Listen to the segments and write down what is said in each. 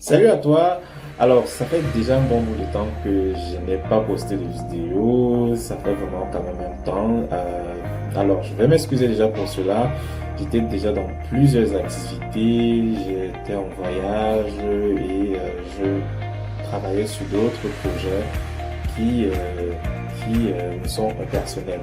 Salut à toi. Alors, ça fait déjà un bon bout de temps que je n'ai pas posté de vidéo. Ça fait vraiment quand même un temps. Alors, je vais m'excuser déjà pour cela. J'étais déjà dans plusieurs activités. J'étais en voyage et je travaillais sur d'autres projets qui me sont personnels.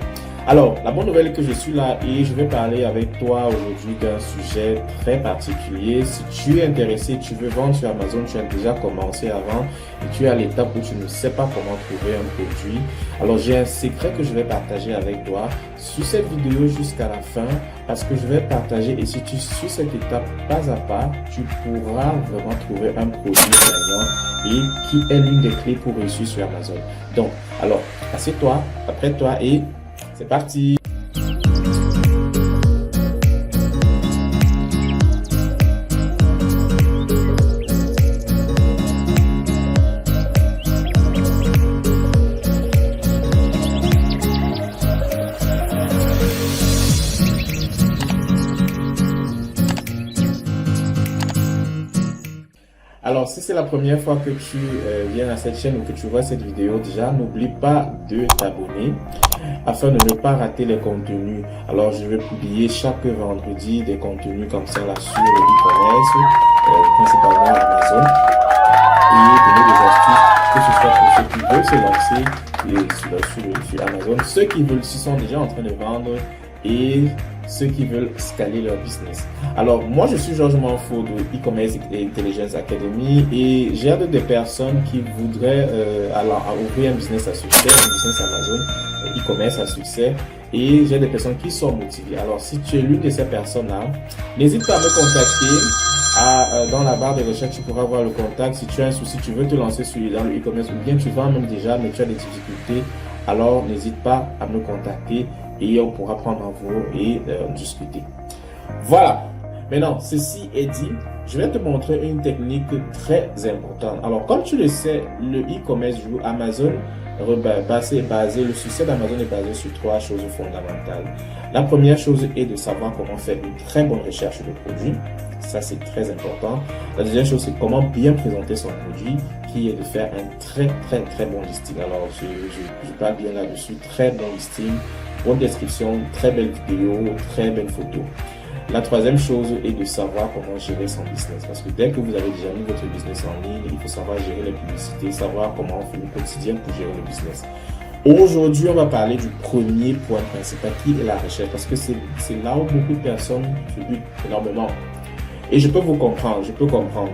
Alors, la bonne nouvelle est que je suis là et je vais parler avec toi aujourd'hui d'un sujet très particulier. Si tu es intéressé, tu veux vendre sur Amazon, tu as déjà commencé à vendre et tu es à l'étape où tu ne sais pas comment trouver un produit. Alors, j'ai un secret que je vais partager avec toi sur cette vidéo jusqu'à la fin parce que je vais partager et si tu suis cette étape pas à pas, tu pourras vraiment trouver un produit gagnant et qui est l'une des clés pour réussir sur Amazon. Donc, alors, assieds-toi, apprête-toi et c'est parti! Alors, si c'est la première fois que tu viens à cette chaîne ou que tu vois cette vidéo, déjà, n'oublie pas de t'abonner afin de ne pas rater les contenus. Alors, je vais publier chaque vendredi des contenus comme ça là sur le e-commerce, principalement Amazon, et donner des astuces, que ce soit pour ceux qui veulent se lancer sur Amazon, ceux qui veulent, qui sont déjà en train de vendre et ceux qui veulent scaler leur business. Alors, moi, je suis Georges Manfo de e-commerce et Intelligence Academy et j'aide des personnes qui voudraient ouvrir un business à succès, un business Amazon, e-commerce à succès. Et j'ai des personnes qui sont motivées. Alors, si tu es l'une de ces personnes-là, n'hésite pas à me contacter. Dans la barre de recherche, tu pourras voir le contact. Si tu as un souci, tu veux te lancer dans le e-commerce ou bien tu vends même déjà, mais tu as des difficultés, alors n'hésite pas à me contacter et on pourra prendre un vol et discuter. Voilà. Maintenant, ceci est dit, je vais te montrer une technique très importante. Alors, comme tu le sais, le e-commerce Amazon, le succès d'Amazon est basé sur trois choses fondamentales. La première chose est de savoir comment faire une très bonne recherche de produits. Ça, c'est très important. La deuxième chose, c'est comment bien présenter son produit, qui est de faire un très bon listing. Alors, je parle bien là-dessus. Très bon listing, bonne description, très belle vidéo, très belle photo. La troisième chose est de savoir comment gérer son business. Parce que dès que vous avez déjà mis votre business en ligne, il faut savoir gérer les publicités, savoir comment on fait le quotidien pour gérer le business. Aujourd'hui, on va parler du premier point principal qui est la recherche. Parce que c'est là où beaucoup de personnes se butent énormément. Et je peux comprendre.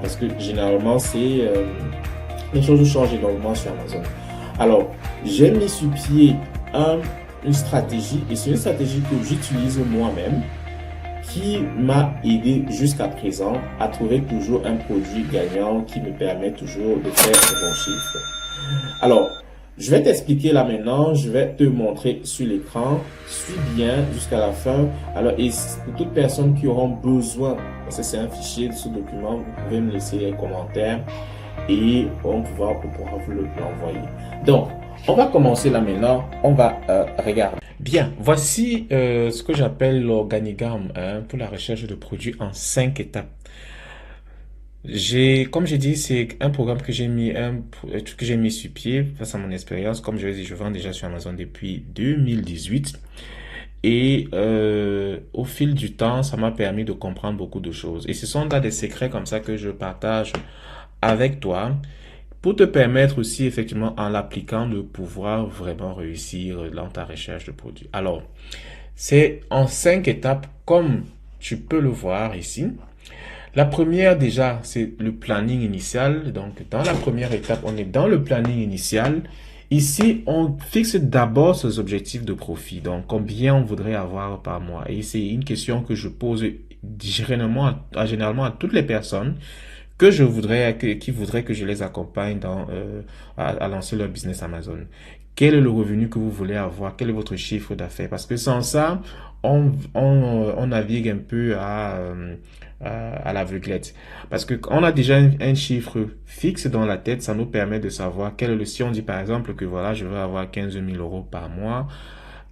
Parce que généralement, les choses changent énormément sur Amazon. Alors, j'ai mis sur pied une stratégie. Et c'est une stratégie que j'utilise moi-même, qui m'a aidé jusqu'à présent à trouver toujours un produit gagnant qui me permet toujours de faire un bon chiffre. Alors, je vais t'expliquer là maintenant, je vais te montrer sur l'écran, suis bien jusqu'à la fin. Alors, et pour toutes personnes qui auront besoin, parce que c'est un fichier de ce document, vous pouvez me laisser les commentaires et on pourra vous l'envoyer. Donc, on va commencer là maintenant, on va regarder. Bien, voici ce que j'appelle l'organigramme pour la recherche de produits en 5 étapes. Comme j'ai dit, c'est un programme que j'ai mis sur pied face à mon expérience. Comme je l'ai dit, je vends déjà sur Amazon depuis 2018. Et au fil du temps, ça m'a permis de comprendre beaucoup de choses. Et ce sont là des secrets comme ça que je partage avec toi pour te permettre aussi, effectivement, en l'appliquant, de pouvoir vraiment réussir dans ta recherche de produits. Alors, c'est en 5 étapes, comme tu peux le voir ici. La première, déjà, c'est le planning initial. Donc, dans la première étape, on est dans le planning initial. Ici, on fixe d'abord ses objectifs de profit. Donc, combien on voudrait avoir par mois. Et c'est une question que je pose généralement à toutes les personnes qui voudraient que je les accompagne à lancer leur business Amazon. Quel est le revenu que vous voulez avoir? Quel est votre chiffre d'affaires? Parce que sans ça, on navigue un peu à l'aveuglette. Parce que on a déjà un chiffre fixe dans la tête, ça nous permet de savoir si on dit par exemple que voilà, je veux avoir 15 000 euros par mois,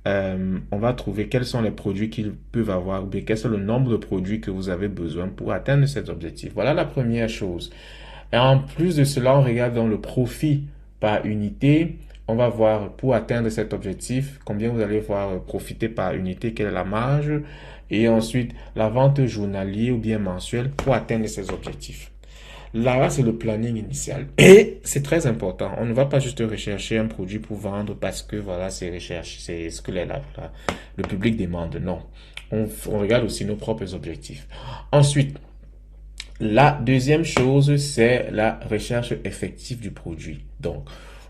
on va trouver quels sont les produits qu'ils peuvent avoir, ou bien quel est le nombre de produits que vous avez besoin pour atteindre cet objectif. Voilà la première chose. Et en plus de cela, on regarde dans le profit par unité. On va voir pour atteindre cet objectif, combien vous allez voir profiter par unité, quelle est la marge. Et ensuite, la vente journalière ou bien mensuelle pour atteindre ces objectifs. Là, c'est le planning initial. Et c'est très important. On ne va pas juste rechercher un produit pour vendre parce que voilà, c'est recherche, c'est ce que le public demande. Non. On regarde aussi nos propres objectifs. Ensuite, la deuxième chose, c'est la recherche effective du produit. Donc,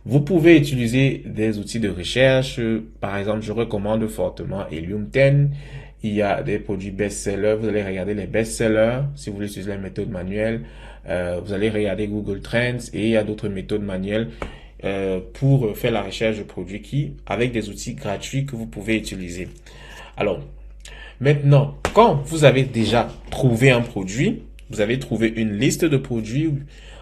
vous pouvez utiliser des outils de recherche. Par exemple, je recommande fortement Helium 10. Il y a des produits best-sellers. Vous allez regarder les best-sellers si vous voulez utiliser la méthode manuelle. Vous allez regarder Google Trends et il y a d'autres méthodes manuelles pour faire la recherche de produits avec des outils gratuits que vous pouvez utiliser. Alors, maintenant, quand vous avez déjà trouvé un produit, vous avez trouvé une liste de produits,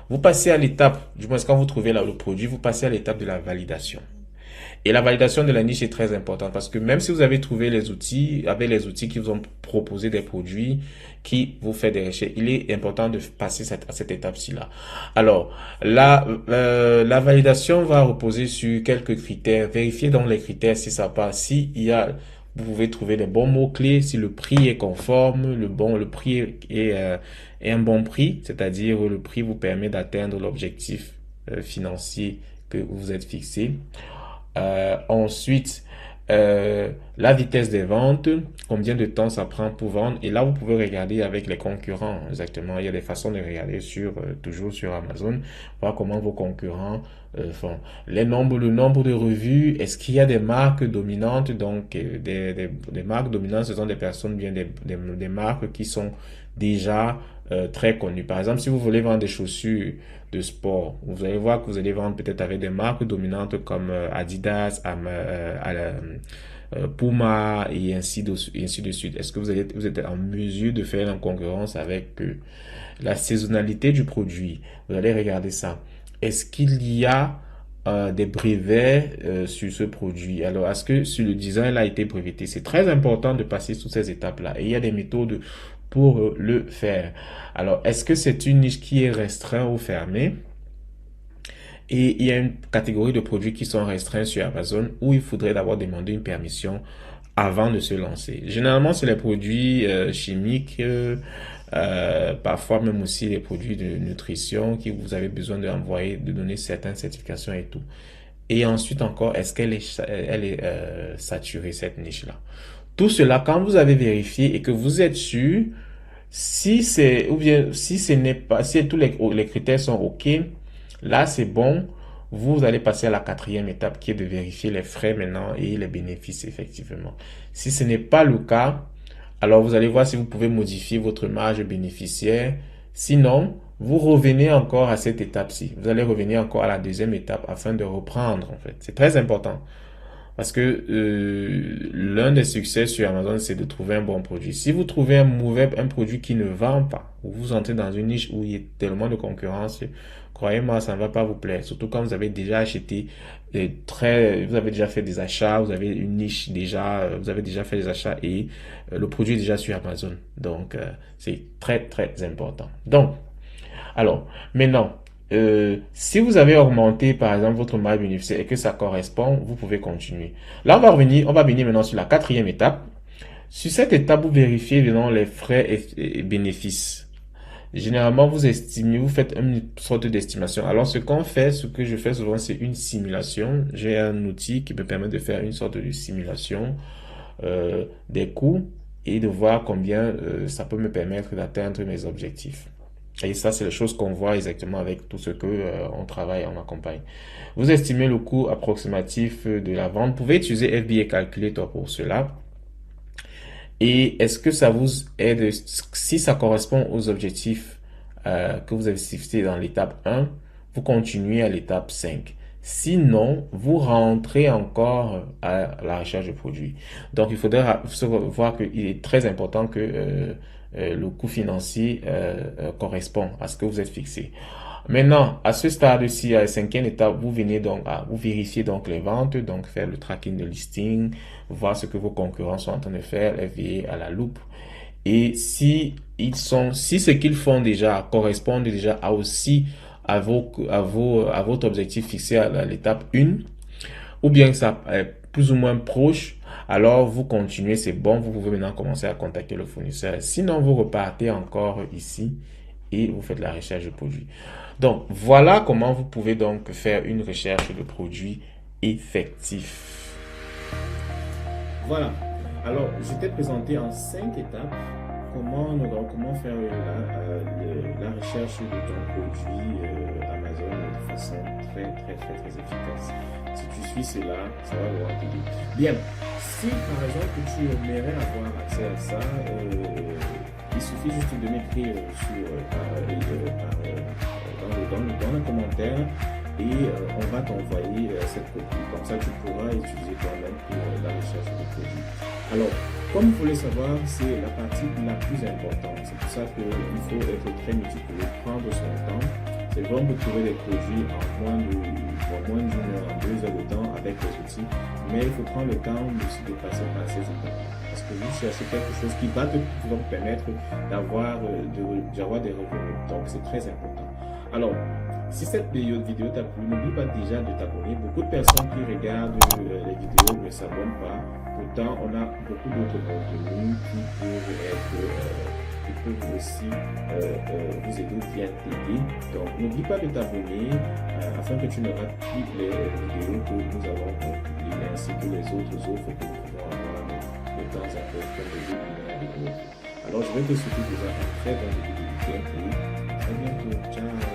vous passez à l'étape, du moins quand vous trouvez là le produit, vous passez à l'étape de la validation. Et la validation de la niche est très importante parce que même si vous avez trouvé les outils, avec les outils qui vous ont proposé des produits qui vous fait des recherches, il est important de passer à cette étape-ci là. Alors, la validation va reposer sur quelques critères. Vérifiez donc les critères si ça passe. Si il y a vous pouvez trouver les bons mots-clés, si le prix est conforme, le prix est un bon prix, c'est-à-dire le prix vous permet d'atteindre l'objectif financier que vous êtes fixé. Ensuite, la vitesse des ventes, combien de temps ça prend pour vendre. Et là, vous pouvez regarder avec les concurrents, exactement. Il y a des façons de regarder toujours sur Amazon, voir comment vos concurrents font. Le nombre de revues, est-ce qu'il y a des marques dominantes? Donc, des marques dominantes, ce sont des personnes, bien des marques qui sont déjà très connues. Par exemple, si vous voulez vendre des chaussures de sport, vous allez voir que vous allez vendre peut-être avec des marques dominantes comme Adidas, Puma et ainsi de suite. Est-ce que vous êtes en mesure de faire une concurrence avec la saisonnalité du produit? Vous allez regarder ça. Est-ce qu'il y a des brevets sur ce produit? Alors, est-ce que sur le design a été breveté? C'est très important de passer sous ces étapes-là. Et il y a des méthodes pour le faire. Alors, est-ce que c'est une niche qui est restreinte ou fermée? Et il y a une catégorie de produits qui sont restreints sur Amazon où il faudrait d'abord demander une permission avant de se lancer. Généralement, c'est les produits chimiques, parfois même aussi les produits de nutrition qui vous avez besoin d'envoyer, de donner certaines certifications et tout. Et ensuite encore, est-ce qu'elle est saturée, cette niche-là? Tout cela, quand vous avez vérifié et que vous êtes sûr, si c'est, ou bien, si ce n'est pas, si tous les critères sont OK, là, c'est bon. Vous allez passer à la quatrième étape qui est de vérifier les frais maintenant et les bénéfices, effectivement. Si ce n'est pas le cas, alors vous allez voir si vous pouvez modifier votre marge bénéficiaire. Sinon, vous revenez encore à cette étape-ci. Vous allez revenir encore à la deuxième étape afin de reprendre, en fait. C'est très important. Parce que l'un des succès sur Amazon, c'est de trouver un bon produit. Si vous trouvez un produit qui ne vend pas, ou vous entrez dans une niche où il y a tellement de concurrence, croyez-moi, ça ne va pas vous plaire. Surtout quand vous avez déjà acheté vous avez déjà fait des achats, vous avez une niche déjà, vous avez déjà fait des achats et le produit est déjà sur Amazon. Donc, c'est très, très important. Donc, alors, maintenant, si vous avez augmenté, par exemple, votre marge bénéficiaire et que ça correspond, vous pouvez continuer. Là, on va venir maintenant sur la quatrième étape. Sur cette étape, vous vérifiez maintenant les frais et bénéfices. Généralement, vous estimez, vous faites une sorte d'estimation. Alors, ce que je fais souvent, c'est une simulation. J'ai un outil qui me permet de faire une sorte de simulation des coûts et de voir combien ça peut me permettre d'atteindre mes objectifs. Et ça, c'est les choses qu'on voit exactement avec tout ce que on travaille, on accompagne. Vous estimez le coût approximatif de la vente. Vous pouvez utiliser FBA Calculator pour cela. Et est-ce que ça vous aide, si ça correspond aux objectifs que vous avez fixés dans l'étape 1, vous continuez à l'étape 5. Sinon, vous rentrez encore à la recherche de produits. Donc, il faudra voir qu'il est très important que le coût financier correspond à ce que vous êtes fixé. Maintenant, à ce stade-ci, à la cinquième étape, vous venez donc vous vérifiez donc les ventes, donc faire le tracking de listing, voir ce que vos concurrents sont en train de faire, les veiller à la loupe. Et si ce qu'ils font déjà correspond déjà à aussi à votre objectif fixé à l'étape 1, ou bien que ça est plus ou moins proche, alors vous continuez, c'est bon, vous pouvez maintenant commencer à contacter le fournisseur. Sinon, vous repartez encore ici et vous faites la recherche de produits. Donc, voilà comment vous pouvez donc faire une recherche de produits effectif. Voilà. Alors, je t'ai présenté en 5 étapes comment faire la recherche de ton produit Amazon de façon très efficace. Si tu suis cela, ça va vraiment t'aider. Bien, si par exemple tu aimerais avoir accès à ça, il suffit juste de m'écrire dans le commentaire et on va t'envoyer cette copie. Comme ça, tu pourras utiliser toi-même pour la recherche de produits. Alors, comme vous voulez savoir, c'est la partie la plus importante. C'est pour ça qu'il faut être très méticuleux, prendre son temps. C'est bon de trouver des produits en moins d'une heure, en 2 heures de temps avec les outils, mais il faut prendre le temps de passer par ces étapes. Parce que vous cherchez quelque chose qui va te permettre d'avoir des revenus. Donc, c'est très important. Alors, si cette vidéo t'a plu, n'oublie pas déjà de t'abonner. Beaucoup de personnes qui regardent les vidéos ne s'abonnent pas. Pourtant, on a beaucoup d'autres contenus qui peuvent aussi vous aider ou bien t'aider. Donc, n'oublie pas de t'abonner afin que tu ne rates plus les vidéos que nous avons publiées ainsi que les autres offres que nous pouvons avoir de temps à autre comme des webinaires et autres. Alors, je vais te souhaiter déjà un très bon début de week-end et à très bientôt. Ciao!